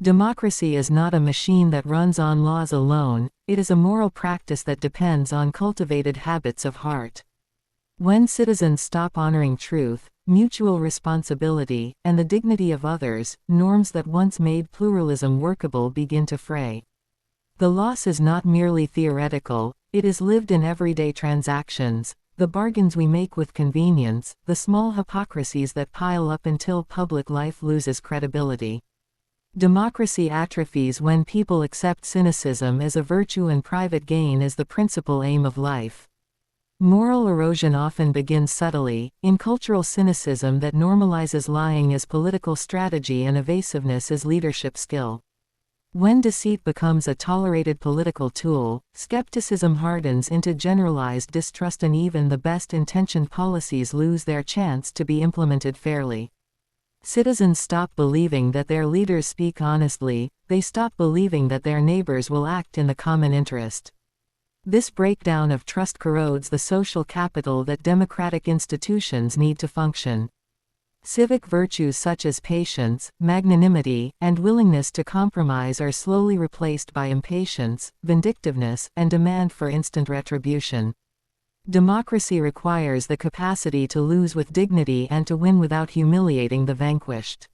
Democracy is not a machine that runs on laws alone, it is a moral practice that depends on cultivated habits of heart. When citizens stop honoring truth, mutual responsibility, and the dignity of others, norms that once made pluralism workable begin to fray. The loss is not merely theoretical, it is lived in everyday transactions, the bargains we make with convenience, the small hypocrisies that pile up until public life loses credibility. Democracy atrophies when people accept cynicism as a virtue and private gain as the principal aim of life. Moral erosion often begins subtly, in cultural cynicism that normalizes lying as political strategy and evasiveness as leadership skill. When deceit becomes a tolerated political tool, skepticism hardens into generalized distrust and even the best-intentioned policies lose their chance to be implemented fairly. Citizens stop believing that their leaders speak honestly, they stop believing that their neighbors will act in the common interest. This breakdown of trust corrodes the social capital that democratic institutions need to function. Civic virtues such as patience, magnanimity, and willingness to compromise are slowly replaced by impatience, vindictiveness, and demand for instant retribution. Democracy requires the capacity to lose with dignity and to win without humiliating the vanquished.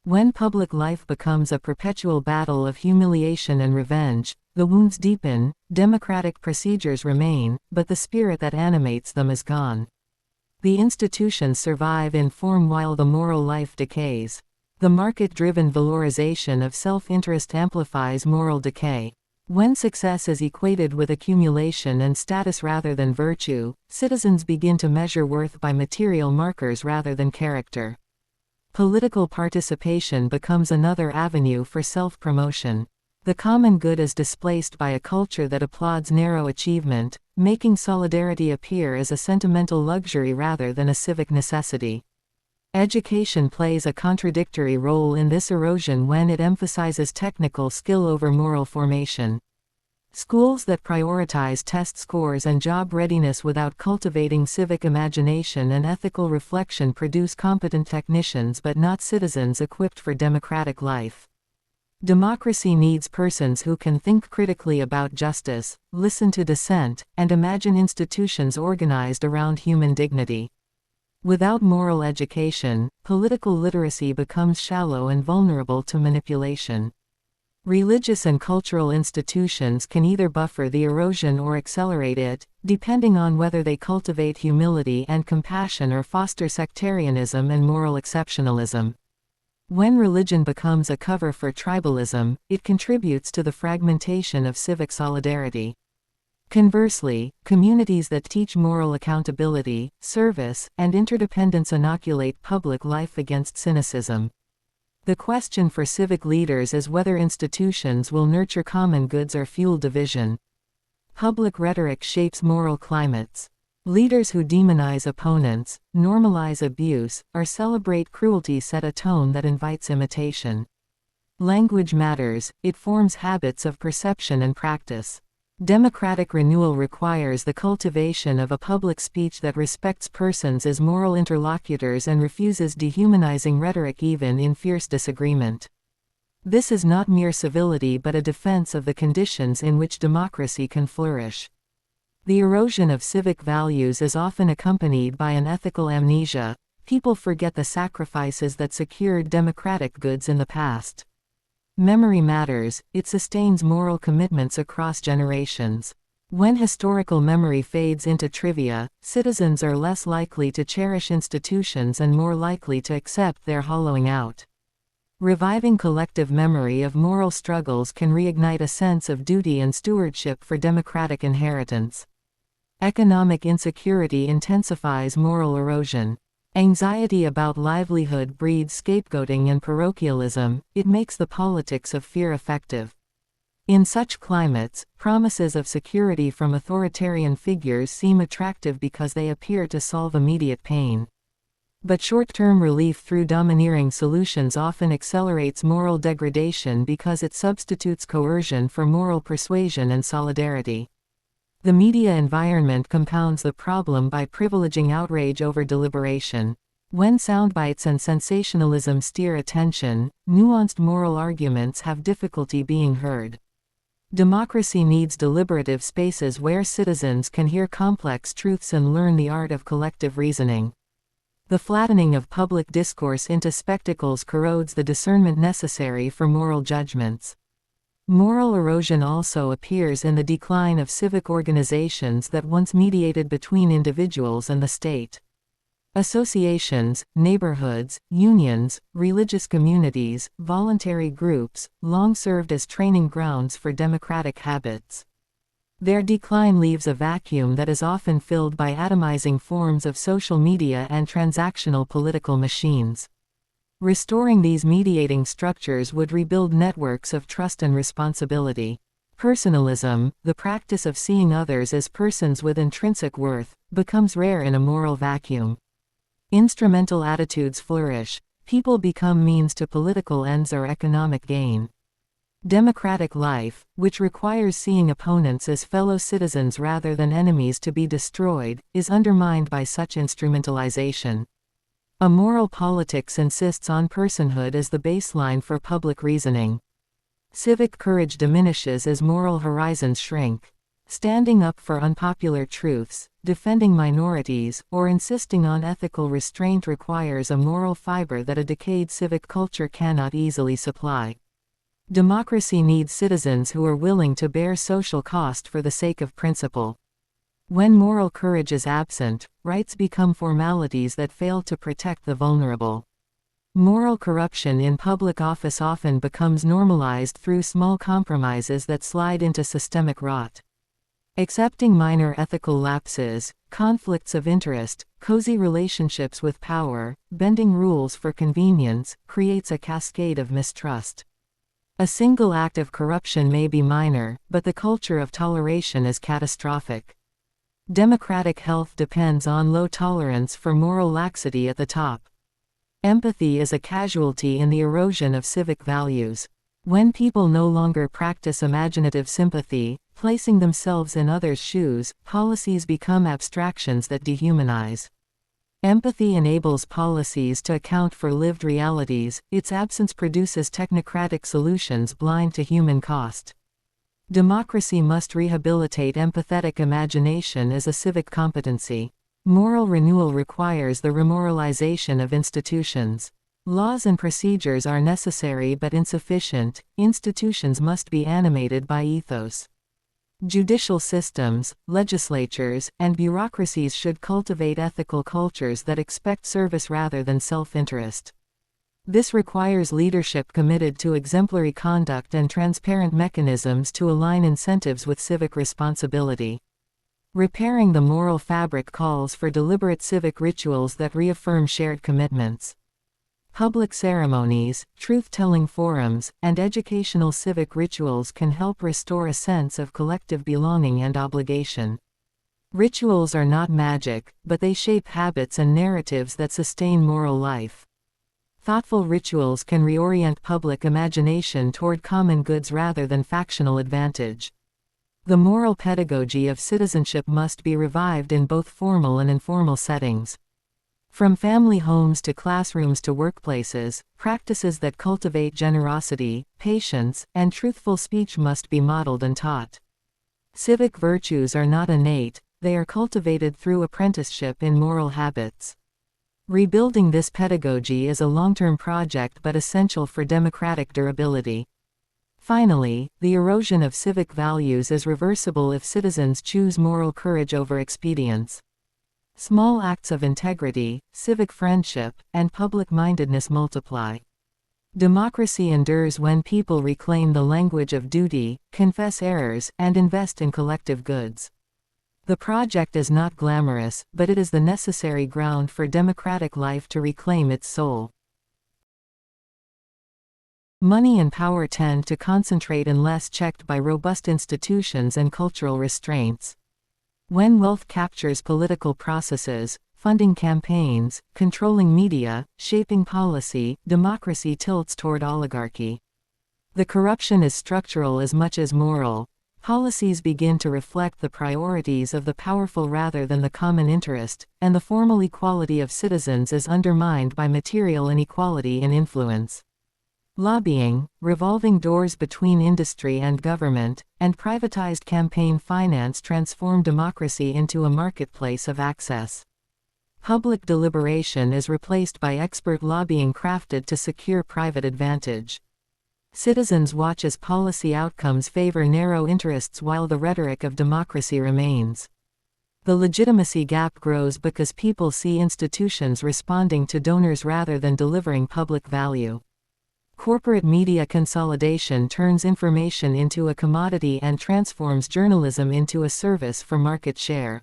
When public life becomes a perpetual battle of humiliation and revenge, the wounds deepen, democratic procedures remain, but the spirit that animates them is gone. The institutions survive in form while the moral life decays. The market-driven valorization of self-interest amplifies moral decay. When success is equated with accumulation and status rather than virtue, citizens begin to measure worth by material markers rather than character. Political participation becomes another avenue for self-promotion. The common good is displaced by a culture that applauds narrow achievement, making solidarity appear as a sentimental luxury rather than a civic necessity. Education plays a contradictory role in this erosion when it emphasizes technical skill over moral formation. Schools that prioritize test scores and job readiness without cultivating civic imagination and ethical reflection produce competent technicians but not citizens equipped for democratic life. Democracy needs persons who can think critically about justice, listen to dissent, and imagine institutions organized around human dignity. Without moral education, political literacy becomes shallow and vulnerable to manipulation. Religious and cultural institutions can either buffer the erosion or accelerate it, depending on whether they cultivate humility and compassion or foster sectarianism and moral exceptionalism. When religion becomes a cover for tribalism, it contributes to the fragmentation of civic solidarity. Conversely, communities that teach moral accountability, service, and interdependence inoculate public life against cynicism. The question for civic leaders is whether institutions will nurture common goods or fuel division. Public rhetoric shapes moral climates. Leaders who demonize opponents, normalize abuse, or celebrate cruelty set a tone that invites imitation. Language matters, it forms habits of perception and practice. Democratic renewal requires the cultivation of a public speech that respects persons as moral interlocutors and refuses dehumanizing rhetoric even in fierce disagreement. This is not mere civility but a defense of the conditions in which democracy can flourish. The erosion of civic values is often accompanied by an ethical amnesia. People forget the sacrifices that secured democratic goods in the past. Memory matters, it sustains moral commitments across generations. When historical memory fades into trivia, citizens are less likely to cherish institutions and more likely to accept their hollowing out. Reviving collective memory of moral struggles can reignite a sense of duty and stewardship for democratic inheritance. Economic insecurity intensifies moral erosion. Anxiety about livelihood breeds scapegoating and parochialism, it makes the politics of fear effective. In such climates, promises of security from authoritarian figures seem attractive because they appear to solve immediate pain. But short-term relief through domineering solutions often accelerates moral degradation because it substitutes coercion for moral persuasion and solidarity. The media environment compounds the problem by privileging outrage over deliberation. When soundbites and sensationalism steer attention, nuanced moral arguments have difficulty being heard. Democracy needs deliberative spaces where citizens can hear complex truths and learn the art of collective reasoning. The flattening of public discourse into spectacles corrodes the discernment necessary for moral judgments. Moral erosion also appears in the decline of civic organizations that once mediated between individuals and the state. Associations, neighborhoods, unions, religious communities, voluntary groups, long served as training grounds for democratic habits. Their decline leaves a vacuum that is often filled by atomizing forms of social media and transactional political machines. Restoring these mediating structures would rebuild networks of trust and responsibility. Personalism, the practice of seeing others as persons with intrinsic worth, becomes rare in a moral vacuum. Instrumental attitudes flourish. People become means to political ends or economic gain. Democratic life, which requires seeing opponents as fellow citizens rather than enemies to be destroyed, is undermined by such instrumentalization. A moral politics insists on personhood as the baseline for public reasoning. Civic courage diminishes as moral horizons shrink. Standing up for unpopular truths, defending minorities, or insisting on ethical restraint requires a moral fiber that a decayed civic culture cannot easily supply. Democracy needs citizens who are willing to bear social cost for the sake of principle. When moral courage is absent, rights become formalities that fail to protect the vulnerable. Moral corruption in public office often becomes normalized through small compromises that slide into systemic rot. Accepting minor ethical lapses, conflicts of interest, cozy relationships with power, bending rules for convenience, creates a cascade of mistrust. A single act of corruption may be minor, but the culture of toleration is catastrophic. Democratic health depends on low tolerance for moral laxity at the top. Empathy is a casualty in the erosion of civic values. When people no longer practice imaginative sympathy, placing themselves in others' shoes, policies become abstractions that dehumanize. Empathy enables policies to account for lived realities, its absence produces technocratic solutions blind to human cost. Democracy must rehabilitate empathetic imagination as a civic competency. Moral renewal requires the remoralization of institutions. Laws and procedures are necessary but insufficient. Institutions must be animated by ethos. Judicial systems, legislatures, and bureaucracies should cultivate ethical cultures that expect service rather than self-interest. This requires leadership committed to exemplary conduct and transparent mechanisms to align incentives with civic responsibility. Repairing the moral fabric calls for deliberate civic rituals that reaffirm shared commitments. Public ceremonies, truth-telling forums, and educational civic rituals can help restore a sense of collective belonging and obligation. Rituals are not magic, but they shape habits and narratives that sustain moral life. Thoughtful rituals can reorient public imagination toward common goods rather than factional advantage. The moral pedagogy of citizenship must be revived in both formal and informal settings. From family homes to classrooms to workplaces, practices that cultivate generosity, patience, and truthful speech must be modeled and taught. Civic virtues are not innate, they are cultivated through apprenticeship in moral habits. Rebuilding this pedagogy is a long-term project but essential for democratic durability. Finally, the erosion of civic values is reversible if citizens choose moral courage over expedience. Small acts of integrity, civic friendship, and public-mindedness multiply. Democracy endures when people reclaim the language of duty, confess errors, and invest in collective goods. The project is not glamorous, but it is the necessary ground for democratic life to reclaim its soul. Money and power tend to concentrate unless checked by robust institutions and cultural restraints. When wealth captures political processes, funding campaigns, controlling media, shaping policy, democracy tilts toward oligarchy. The corruption is structural as much as moral. Policies begin to reflect the priorities of the powerful rather than the common interest, and the formal equality of citizens is undermined by material inequality in influence. Lobbying, revolving doors between industry and government, and privatized campaign finance transform democracy into a marketplace of access. Public deliberation is replaced by expert lobbying crafted to secure private advantage. Citizens watch as policy outcomes favor narrow interests while the rhetoric of democracy remains. The legitimacy gap grows because people see institutions responding to donors rather than delivering public value. Corporate media consolidation turns information into a commodity and transforms journalism into a service for market share.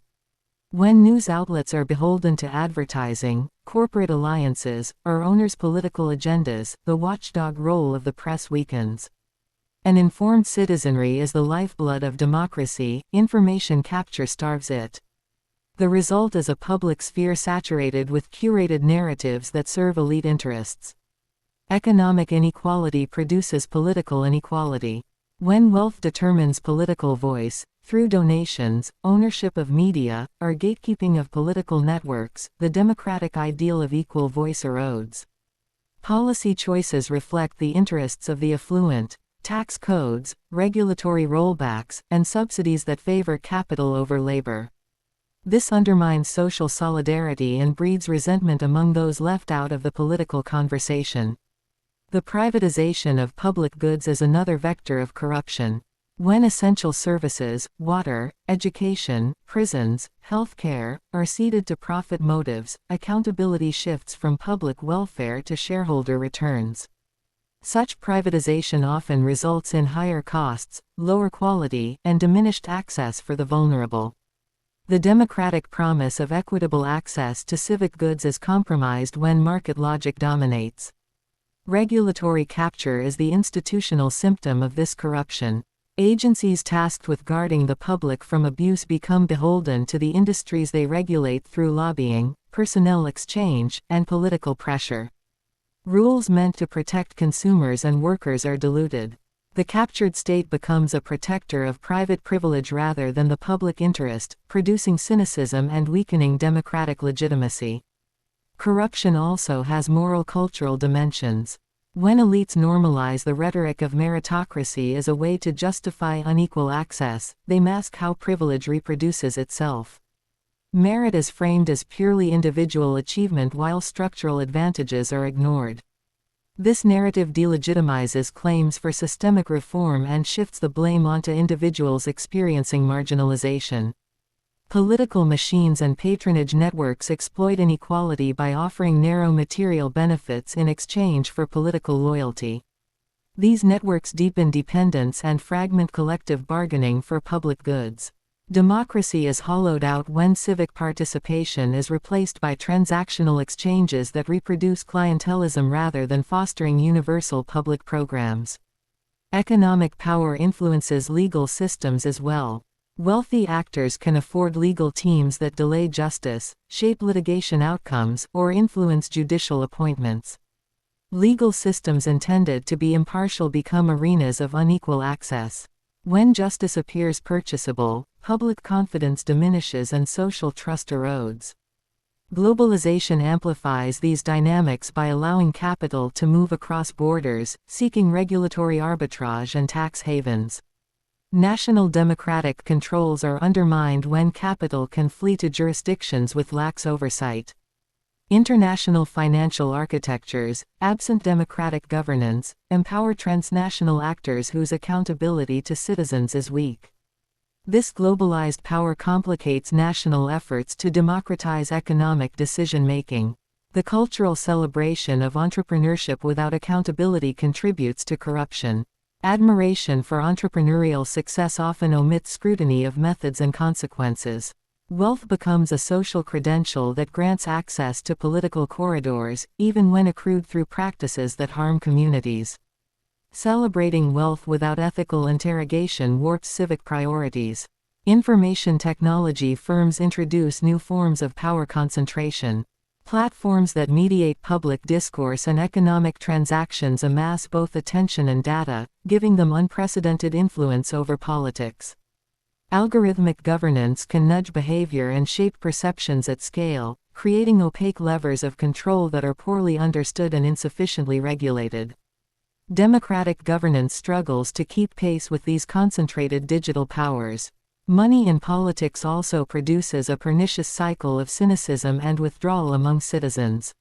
When news outlets are beholden to advertising, corporate alliances, or owners' political agendas, the watchdog role of the press weakens. An informed citizenry is the lifeblood of democracy, information capture starves it. The result is a public sphere saturated with curated narratives that serve elite interests. Economic inequality produces political inequality. When wealth determines political voice, through donations, ownership of media, or gatekeeping of political networks, the democratic ideal of equal voice erodes. Policy choices reflect the interests of the affluent. Tax codes, regulatory rollbacks, and subsidies that favor capital over labor. This undermines social solidarity and breeds resentment among those left out of the political conversation. The privatization of public goods is another vector of corruption. When essential services, water, education, prisons, healthcare, are ceded to profit motives, accountability shifts from public welfare to shareholder returns. Such privatization often results in higher costs, lower quality, and diminished access for the vulnerable. The democratic promise of equitable access to civic goods is compromised when market logic dominates. Regulatory capture is the institutional symptom of this corruption. Agencies tasked with guarding the public from abuse become beholden to the industries they regulate through lobbying, personnel exchange, and political pressure. Rules meant to protect consumers and workers are diluted. The captured state becomes a protector of private privilege rather than the public interest, producing cynicism and weakening democratic legitimacy. Corruption also has moral-cultural dimensions. When elites normalize the rhetoric of meritocracy as a way to justify unequal access, they mask how privilege reproduces itself. Merit is framed as purely individual achievement while structural advantages are ignored. This narrative delegitimizes claims for systemic reform and shifts the blame onto individuals experiencing marginalization. Political machines and patronage networks exploit inequality by offering narrow material benefits in exchange for political loyalty. These networks deepen dependence and fragment collective bargaining for public goods. Democracy is hollowed out when civic participation is replaced by transactional exchanges that reproduce clientelism rather than fostering universal public programs. Economic power influences legal systems as well. Wealthy actors can afford legal teams that delay justice, shape litigation outcomes, or influence judicial appointments. Legal systems intended to be impartial become arenas of unequal access. When justice appears purchasable, public confidence diminishes and social trust erodes. Globalization amplifies these dynamics by allowing capital to move across borders, seeking regulatory arbitrage and tax havens. National democratic controls are undermined when capital can flee to jurisdictions with lax oversight. International financial architectures, absent democratic governance, empower transnational actors whose accountability to citizens is weak. This globalized power complicates national efforts to democratize economic decision-making. The cultural celebration of entrepreneurship without accountability contributes to corruption. Admiration for entrepreneurial success often omits scrutiny of methods and consequences. Wealth becomes a social credential that grants access to political corridors, even when accrued through practices that harm communities. Celebrating wealth without ethical interrogation warps civic priorities. Information technology firms introduce new forms of power concentration. Platforms that mediate public discourse and economic transactions amass both attention and data, giving them unprecedented influence over politics. Algorithmic governance can nudge behavior and shape perceptions at scale, creating opaque levers of control that are poorly understood and insufficiently regulated. Democratic governance struggles to keep pace with these concentrated digital powers. Money in politics also produces a pernicious cycle of cynicism and withdrawal among citizens.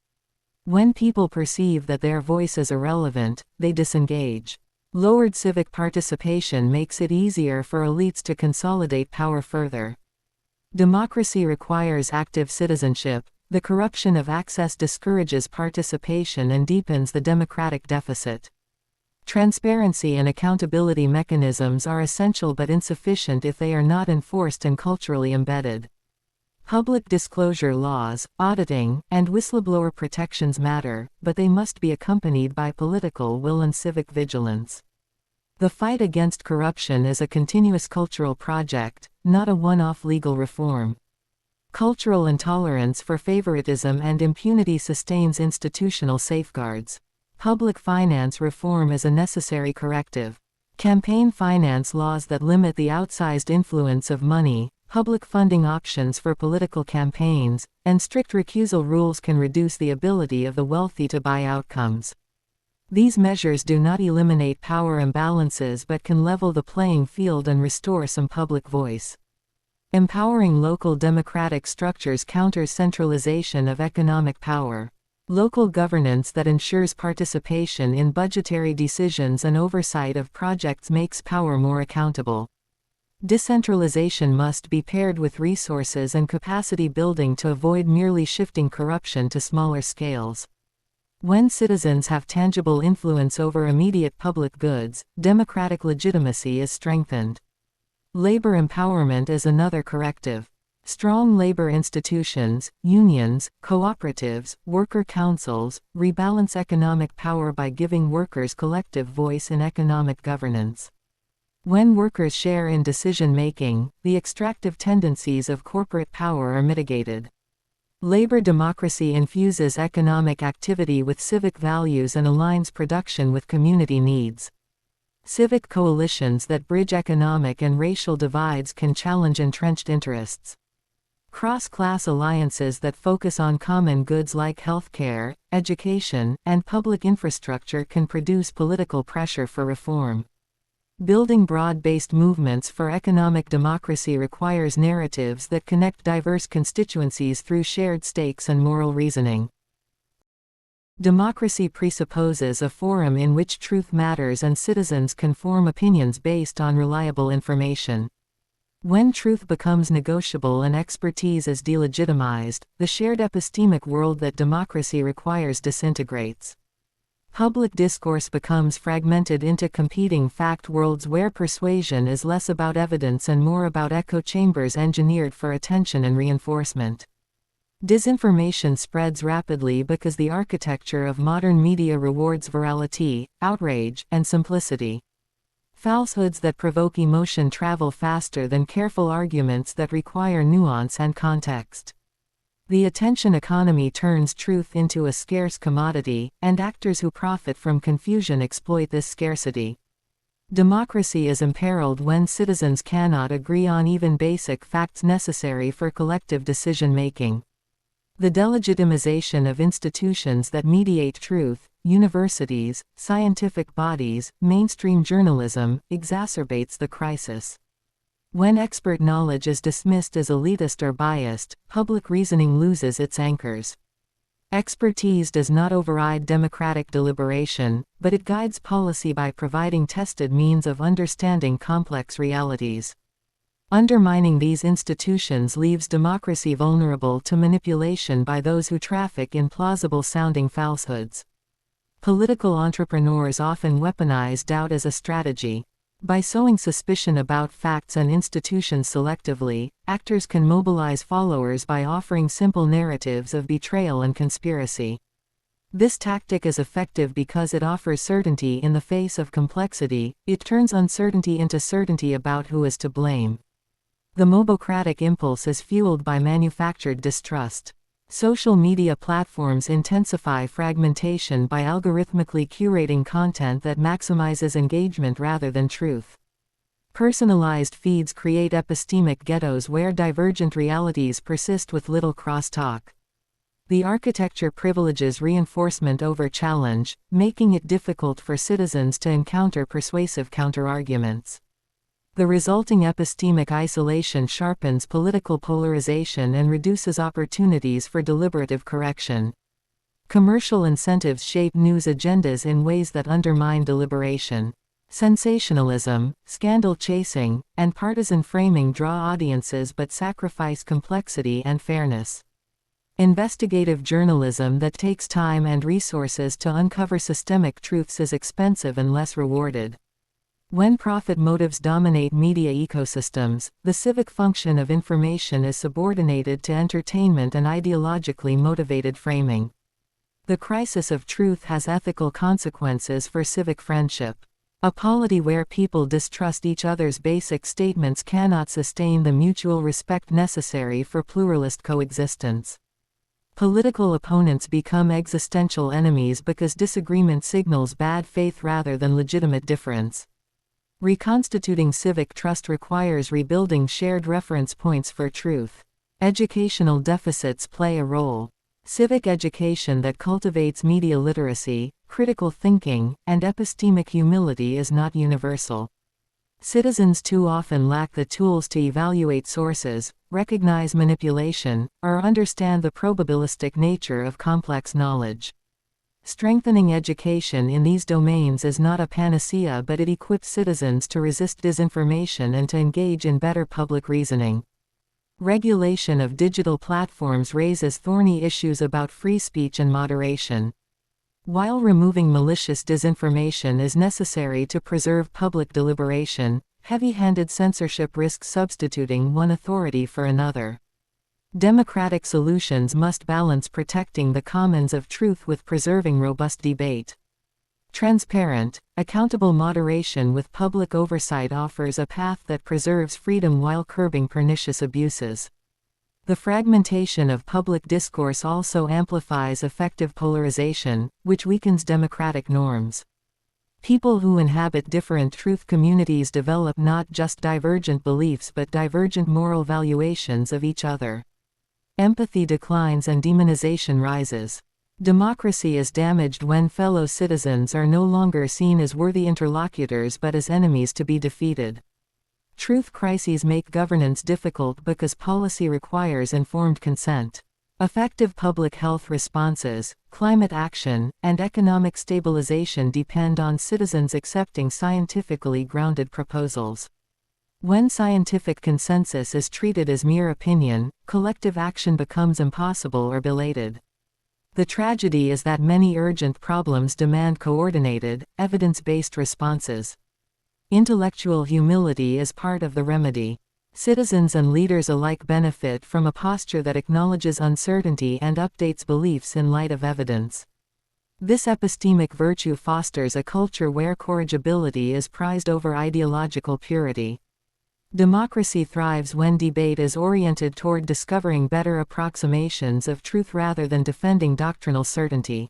When people perceive that their voice is irrelevant, they disengage. Lowered civic participation makes it easier for elites to consolidate power further. Democracy requires active citizenship. The corruption of access discourages participation and deepens the democratic deficit. Transparency and accountability mechanisms are essential but insufficient if they are not enforced and culturally embedded. Public disclosure laws, auditing, and whistleblower protections matter, but they must be accompanied by political will and civic vigilance. The fight against corruption is a continuous cultural project, not a one-off legal reform. Cultural intolerance for favoritism and impunity sustains institutional safeguards. Public finance reform is a necessary corrective. Campaign finance laws that limit the outsized influence of money, public funding options for political campaigns, and strict recusal rules can reduce the ability of the wealthy to buy outcomes. These measures do not eliminate power imbalances but can level the playing field and restore some public voice. Empowering local democratic structures counters centralization of economic power. Local governance that ensures participation in budgetary decisions and oversight of projects makes power more accountable. Decentralization must be paired with resources and capacity building to avoid merely shifting corruption to smaller scales. When citizens have tangible influence over immediate public goods, democratic legitimacy is strengthened. Labor empowerment is another corrective. Strong labor institutions, unions, cooperatives, worker councils, rebalance economic power by giving workers collective voice in economic governance. When workers share in decision-making, the extractive tendencies of corporate power are mitigated. Labor democracy infuses economic activity with civic values and aligns production with community needs. Civic coalitions that bridge economic and racial divides can challenge entrenched interests. Cross-class alliances that focus on common goods like healthcare, education, and public infrastructure can produce political pressure for reform. Building broad-based movements for economic democracy requires narratives that connect diverse constituencies through shared stakes and moral reasoning. Democracy presupposes a forum in which truth matters and citizens can form opinions based on reliable information. When truth becomes negotiable and expertise is delegitimized, the shared epistemic world that democracy requires disintegrates. Public discourse becomes fragmented into competing fact worlds where persuasion is less about evidence and more about echo chambers engineered for attention and reinforcement. Disinformation spreads rapidly because the architecture of modern media rewards virality, outrage, and simplicity. Falsehoods that provoke emotion travel faster than careful arguments that require nuance and context. The attention economy turns truth into a scarce commodity, and actors who profit from confusion exploit this scarcity. Democracy is imperiled when citizens cannot agree on even basic facts necessary for collective decision-making. The delegitimization of institutions that mediate truth, universities, scientific bodies, mainstream journalism, exacerbates the crisis. When expert knowledge is dismissed as elitist or biased, public reasoning loses its anchors. Expertise does not override democratic deliberation, but it guides policy by providing tested means of understanding complex realities. Undermining these institutions leaves democracy vulnerable to manipulation by those who traffic in plausible-sounding falsehoods. Political entrepreneurs often weaponize doubt as a strategy. By sowing suspicion about facts and institutions selectively, actors can mobilize followers by offering simple narratives of betrayal and conspiracy. This tactic is effective because it offers certainty in the face of complexity. It turns uncertainty into certainty about who is to blame. The mobocratic impulse is fueled by manufactured distrust. Social media platforms intensify fragmentation by algorithmically curating content that maximizes engagement rather than truth. Personalized feeds create epistemic ghettos where divergent realities persist with little crosstalk. The architecture privileges reinforcement over challenge, making it difficult for citizens to encounter persuasive counterarguments. The resulting epistemic isolation sharpens political polarization and reduces opportunities for deliberative correction. Commercial incentives shape news agendas in ways that undermine deliberation. Sensationalism, scandal chasing, and partisan framing draw audiences but sacrifice complexity and fairness. Investigative journalism that takes time and resources to uncover systemic truths is expensive and less rewarded. When profit motives dominate media ecosystems, the civic function of information is subordinated to entertainment and ideologically motivated framing. The crisis of truth has ethical consequences for civic friendship. A polity where people distrust each other's basic statements cannot sustain the mutual respect necessary for pluralist coexistence. Political opponents become existential enemies because disagreement signals bad faith rather than legitimate difference. Reconstituting civic trust requires rebuilding shared reference points for truth. Educational deficits play a role. Civic education that cultivates media literacy, critical thinking, and epistemic humility is not universal. Citizens too often lack the tools to evaluate sources, recognize manipulation, or understand the probabilistic nature of complex knowledge. Strengthening education in these domains is not a panacea, but it equips citizens to resist disinformation and to engage in better public reasoning. Regulation of digital platforms raises thorny issues about free speech and moderation. While removing malicious disinformation is necessary to preserve public deliberation, heavy-handed censorship risks substituting one authority for another. Democratic solutions must balance protecting the commons of truth with preserving robust debate. Transparent, accountable moderation with public oversight offers a path that preserves freedom while curbing pernicious abuses. The fragmentation of public discourse also amplifies effective polarization, which weakens democratic norms. People who inhabit different truth communities develop not just divergent beliefs but divergent moral valuations of each other. Empathy declines and demonization rises. Democracy is damaged when fellow citizens are no longer seen as worthy interlocutors but as enemies to be defeated. Truth crises make governance difficult because policy requires informed consent. Effective public health responses, climate action, and economic stabilization depend on citizens accepting scientifically grounded proposals. When scientific consensus is treated as mere opinion, collective action becomes impossible or belated. The tragedy is that many urgent problems demand coordinated, evidence-based responses. Intellectual humility is part of the remedy. Citizens and leaders alike benefit from a posture that acknowledges uncertainty and updates beliefs in light of evidence. This epistemic virtue fosters a culture where corrigibility is prized over ideological purity. Democracy thrives when debate is oriented toward discovering better approximations of truth rather than defending doctrinal certainty.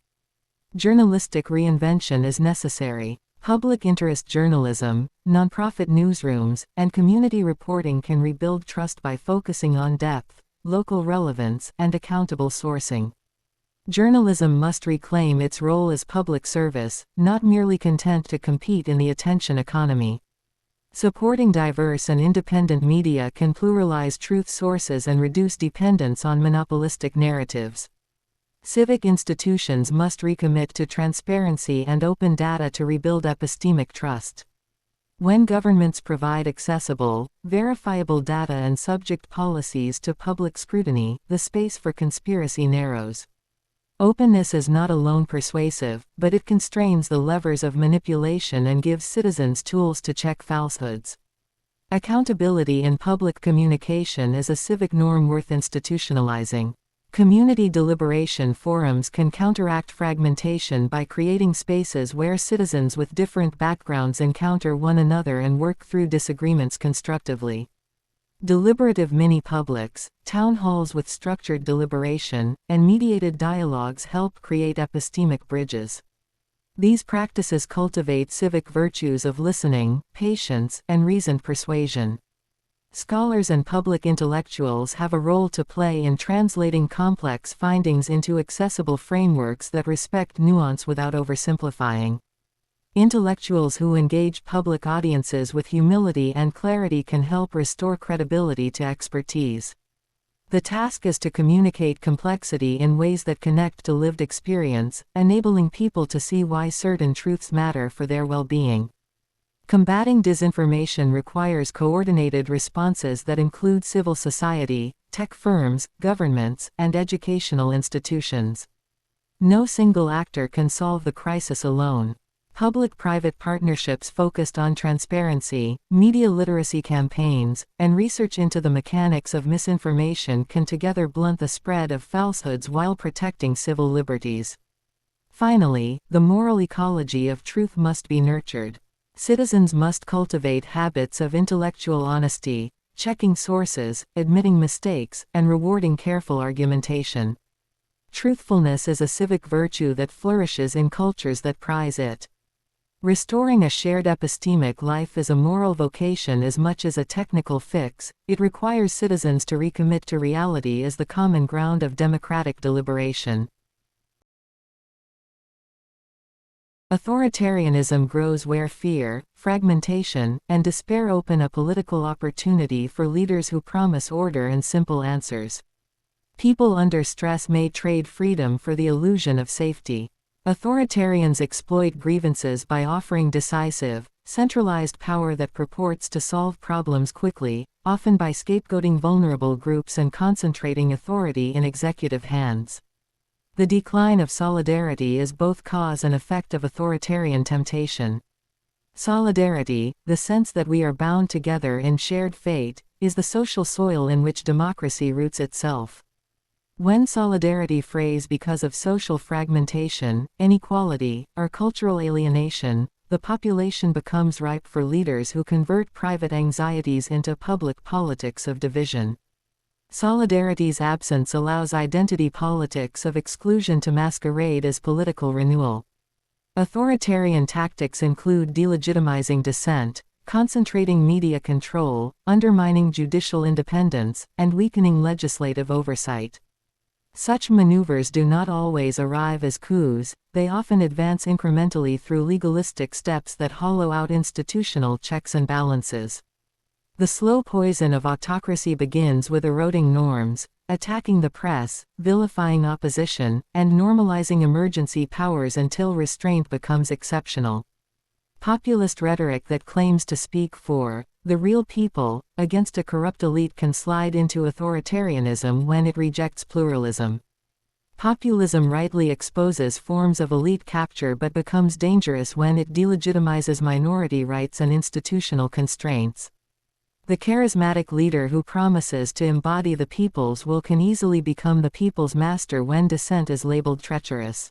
Journalistic reinvention is necessary. Public interest journalism, nonprofit newsrooms, and community reporting can rebuild trust by focusing on depth, local relevance, and accountable sourcing. Journalism must reclaim its role as public service, not merely content to compete in the attention economy. Supporting diverse and independent media can pluralize truth sources and reduce dependence on monopolistic narratives. Civic institutions must recommit to transparency and open data to rebuild epistemic trust. When governments provide accessible, verifiable data and subject policies to public scrutiny, the space for conspiracy narrows. Openness is not alone persuasive, but it constrains the levers of manipulation and gives citizens tools to check falsehoods. Accountability in public communication is a civic norm worth institutionalizing. Community deliberation forums can counteract fragmentation by creating spaces where citizens with different backgrounds encounter one another and work through disagreements constructively. Deliberative mini-publics, town halls with structured deliberation, and mediated dialogues help create epistemic bridges. These practices cultivate civic virtues of listening, patience, and reasoned persuasion. Scholars and public intellectuals have a role to play in translating complex findings into accessible frameworks that respect nuance without oversimplifying. Intellectuals who engage public audiences with humility and clarity can help restore credibility to expertise. The task is to communicate complexity in ways that connect to lived experience, enabling people to see why certain truths matter for their well-being. Combating disinformation requires coordinated responses that include civil society, tech firms, governments, and educational institutions. No single actor can solve the crisis alone. Public-private partnerships focused on transparency, media literacy campaigns, and research into the mechanics of misinformation can together blunt the spread of falsehoods while protecting civil liberties. Finally, the moral ecology of truth must be nurtured. Citizens must cultivate habits of intellectual honesty, checking sources, admitting mistakes, and rewarding careful argumentation. Truthfulness is a civic virtue that flourishes in cultures that prize it. Restoring a shared epistemic life is a moral vocation as much as a technical fix. It requires citizens to recommit to reality as the common ground of democratic deliberation. Authoritarianism grows where fear, fragmentation, and despair open a political opportunity for leaders who promise order and simple answers. People under stress may trade freedom for the illusion of safety. Authoritarians exploit grievances by offering decisive, centralized power that purports to solve problems quickly, often by scapegoating vulnerable groups and concentrating authority in executive hands. The decline of solidarity is both cause and effect of authoritarian temptation. Solidarity, the sense that we are bound together in shared fate, is the social soil in which democracy roots itself. When solidarity frays because of social fragmentation, inequality, or cultural alienation, the population becomes ripe for leaders who convert private anxieties into public politics of division. Solidarity's absence allows identity politics of exclusion to masquerade as political renewal. Authoritarian tactics include delegitimizing dissent, concentrating media control, undermining judicial independence, and weakening legislative oversight. Such maneuvers do not always arrive as coups, they often advance incrementally through legalistic steps that hollow out institutional checks and balances. The slow poison of autocracy begins with eroding norms, attacking the press, vilifying opposition, and normalizing emergency powers until restraint becomes exceptional. Populist rhetoric that claims to speak for the real people against a corrupt elite can slide into authoritarianism when it rejects pluralism. Populism rightly exposes forms of elite capture but becomes dangerous when it delegitimizes minority rights and institutional constraints. The charismatic leader who promises to embody the people's will can easily become the people's master when dissent is labeled treacherous.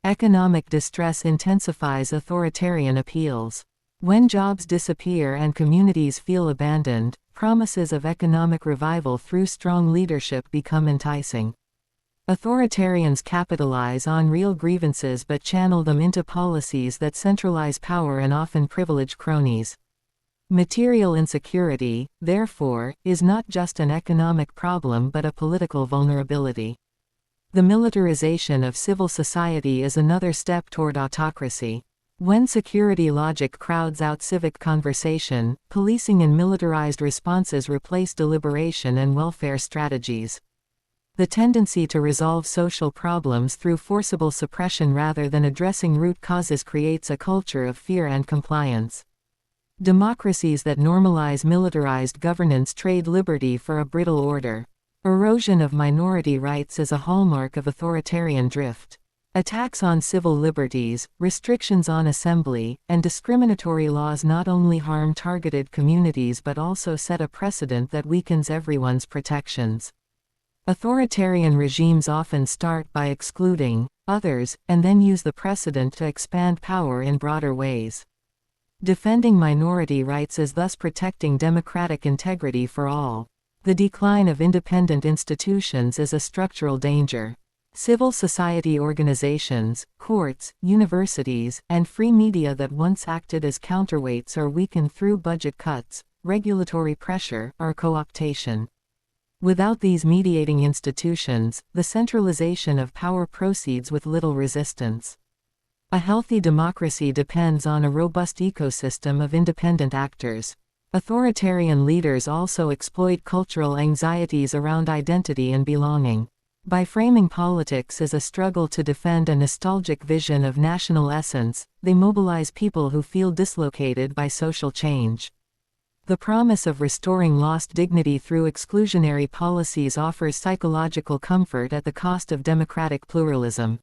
Economic distress intensifies authoritarian appeals. When jobs disappear and communities feel abandoned, promises of economic revival through strong leadership become enticing. Authoritarians capitalize on real grievances but channel them into policies that centralize power and often privilege cronies. Material insecurity, therefore, is not just an economic problem but a political vulnerability. The militarization of civil society is another step toward autocracy. When security logic crowds out civic conversation, policing and militarized responses replace deliberation and welfare strategies. The tendency to resolve social problems through forcible suppression rather than addressing root causes creates a culture of fear and compliance. Democracies that normalize militarized governance trade liberty for a brittle order. Erosion of minority rights is a hallmark of authoritarian drift. Attacks on civil liberties, restrictions on assembly, and discriminatory laws not only harm targeted communities but also set a precedent that weakens everyone's protections. Authoritarian regimes often start by excluding others, and then use the precedent to expand power in broader ways. Defending minority rights is thus protecting democratic integrity for all. The decline of independent institutions is a structural danger. Civil society organizations, courts, universities, and free media that once acted as counterweights are weakened through budget cuts, regulatory pressure, or co-optation. Without these mediating institutions, the centralization of power proceeds with little resistance. A healthy democracy depends on a robust ecosystem of independent actors. Authoritarian leaders also exploit cultural anxieties around identity and belonging. By framing politics as a struggle to defend a nostalgic vision of national essence, they mobilize people who feel dislocated by social change. The promise of restoring lost dignity through exclusionary policies offers psychological comfort at the cost of democratic pluralism.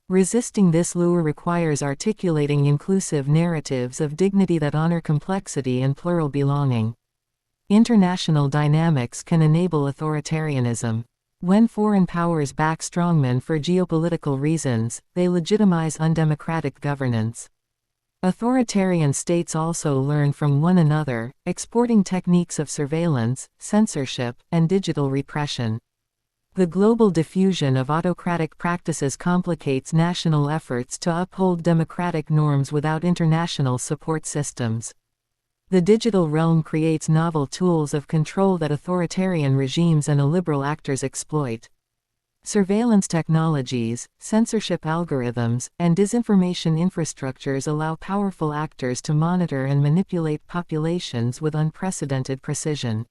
Resisting this lure requires articulating inclusive narratives of dignity that honor complexity and plural belonging. International dynamics can enable authoritarianism. When foreign powers back strongmen for geopolitical reasons, they legitimize undemocratic governance. Authoritarian states also learn from one another, exporting techniques of surveillance, censorship, and digital repression. The global diffusion of autocratic practices complicates national efforts to uphold democratic norms without international support systems. The digital realm creates novel tools of control that authoritarian regimes and illiberal actors exploit. Surveillance technologies, censorship algorithms, and disinformation infrastructures allow powerful actors to monitor and manipulate populations with unprecedented precision.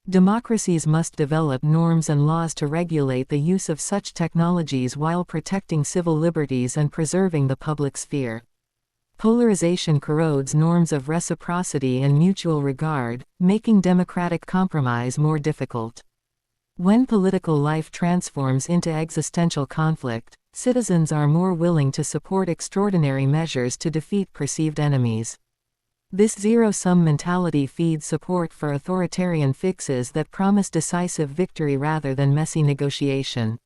Democracies must develop norms and laws to regulate the use of such technologies while protecting civil liberties and preserving the public sphere. Polarization corrodes norms of reciprocity and mutual regard, making democratic compromise more difficult. When political life transforms into existential conflict, citizens are more willing to support extraordinary measures to defeat perceived enemies. This zero-sum mentality feeds support for authoritarian fixes that promise decisive victory rather than messy negotiation.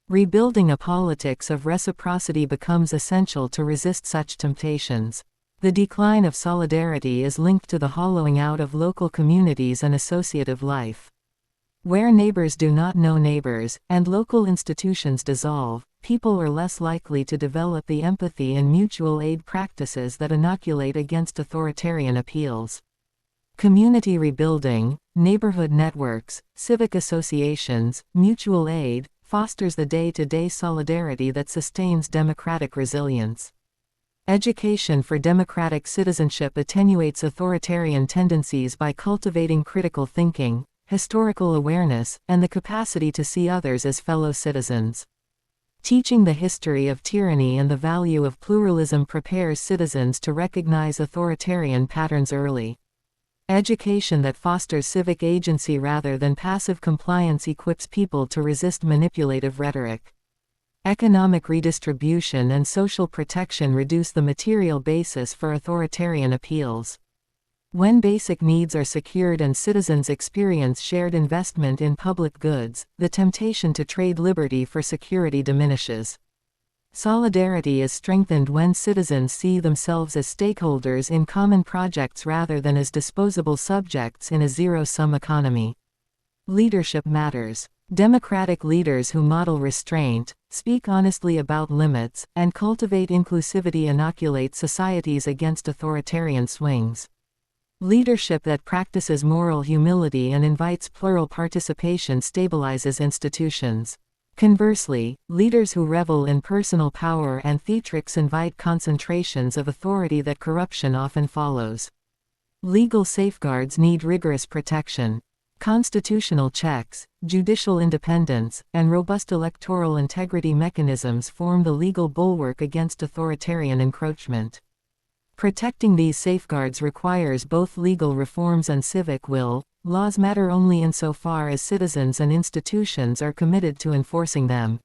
Rebuilding a politics of reciprocity becomes essential to resist such temptations. The decline of solidarity is linked to the hollowing out of local communities and associative life. Where neighbors do not know neighbors, and local institutions dissolve, people are less likely to develop the empathy and mutual aid practices that inoculate against authoritarian appeals. Community rebuilding, neighborhood networks, civic associations, mutual aid, fosters the day-to-day solidarity that sustains democratic resilience. Education for democratic citizenship attenuates authoritarian tendencies by cultivating critical thinking, historical awareness, and the capacity to see others as fellow citizens. Teaching the history of tyranny and the value of pluralism prepares citizens to recognize authoritarian patterns early. Education that fosters civic agency rather than passive compliance equips people to resist manipulative rhetoric. Economic redistribution and social protection reduce the material basis for authoritarian appeals. When basic needs are secured and citizens experience shared investment in public goods, the temptation to trade liberty for security diminishes. Solidarity is strengthened when citizens see themselves as stakeholders in common projects rather than as disposable subjects in a zero-sum economy. Leadership matters. Democratic leaders who model restraint, speak honestly about limits, and cultivate inclusivity inoculate societies against authoritarian swings. Leadership that practices moral humility and invites plural participation stabilizes institutions. Conversely, leaders who revel in personal power and theatrics invite concentrations of authority that corruption often follows. Legal safeguards need rigorous protection. Constitutional checks, judicial independence, and robust electoral integrity mechanisms form the legal bulwark against authoritarian encroachment. Protecting these safeguards requires both legal reforms and civic will. Laws matter only insofar as citizens and institutions are committed to enforcing them.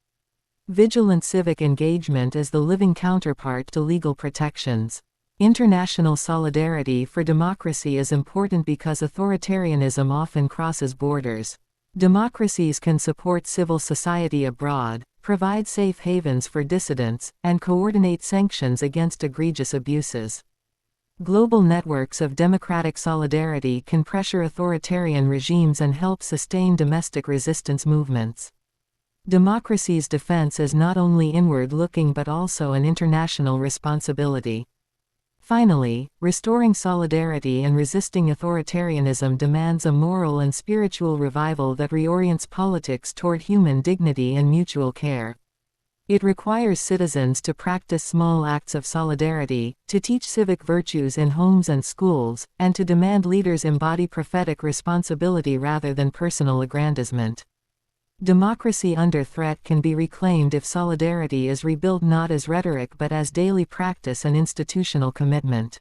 Vigilant civic engagement is the living counterpart to legal protections. International solidarity for democracy is important because authoritarianism often crosses borders. Democracies can support civil society abroad, provide safe havens for dissidents, and coordinate sanctions against egregious abuses. Global networks of democratic solidarity can pressure authoritarian regimes and help sustain domestic resistance movements. Democracy's defense is not only inward-looking but also an international responsibility. Finally, restoring solidarity and resisting authoritarianism demands a moral and spiritual revival that reorients politics toward human dignity and mutual care. It requires citizens to practice small acts of solidarity, to teach civic virtues in homes and schools, and to demand leaders embody prophetic responsibility rather than personal aggrandizement. Democracy under threat can be reclaimed if solidarity is rebuilt not as rhetoric but as daily practice and institutional commitment.